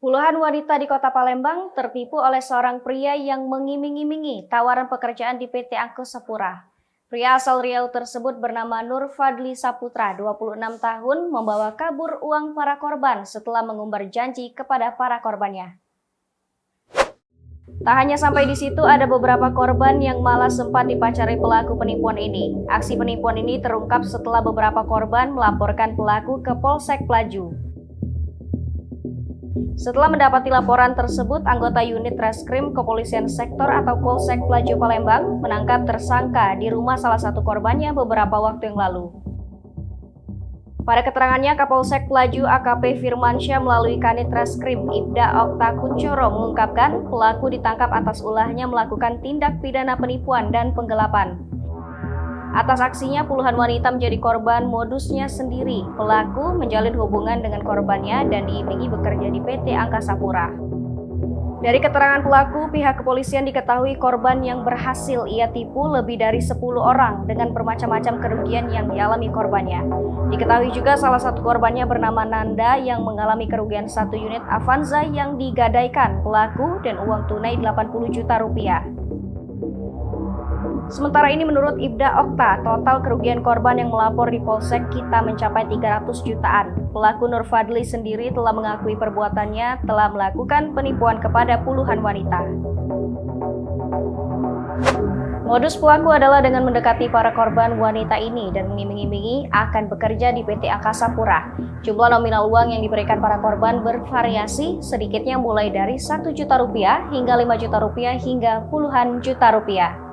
Puluhan wanita di kota Palembang tertipu oleh seorang pria yang mengiming-imingi tawaran pekerjaan di PT Angkasa Pura. Pria asal Riau tersebut bernama Nur Fadli Saputra, 26 tahun, membawa kabur uang para korban setelah mengumbar janji kepada para korbannya. Tak hanya sampai di situ, ada beberapa korban yang malah sempat dipacari pelaku penipuan ini. Aksi penipuan ini terungkap setelah beberapa korban melaporkan pelaku ke Polsek Pelaju. Setelah mendapati laporan tersebut, anggota unit Reskrim Kepolisian Sektor atau Polsek Pelaju Palembang menangkap tersangka di rumah salah satu korbannya beberapa waktu yang lalu. Pada keterangannya, Kapolsek Pelaju AKP Firmansyah melalui Kanit Reskrim Ibda Okta Kuncoro mengungkapkan pelaku ditangkap atas ulahnya melakukan tindak pidana penipuan dan penggelapan. Atas aksinya, puluhan wanita menjadi korban modusnya sendiri. Pelaku menjalin hubungan dengan korbannya dan diimingi bekerja di PT Angkasa Pura. Dari keterangan pelaku, pihak kepolisian diketahui korban yang berhasil ia tipu lebih dari 10 orang dengan bermacam-macam kerugian yang dialami korbannya. Diketahui juga salah satu korbannya bernama Nanda yang mengalami kerugian 1 unit Avanza yang digadaikan pelaku dan uang tunai 80 juta rupiah. Sementara ini menurut Ibda Okta, total kerugian korban yang melapor di Polsek kita mencapai 300 jutaan. Pelaku Nur Fadli sendiri telah mengakui perbuatannya telah melakukan penipuan kepada puluhan wanita. Modus pelaku adalah dengan mendekati para korban wanita ini dan mengiming-imingi akan bekerja di PT Angkasa Pura. Jumlah nominal uang yang diberikan para korban bervariasi, sedikitnya mulai dari 1 juta rupiah hingga 5 juta rupiah hingga puluhan juta rupiah.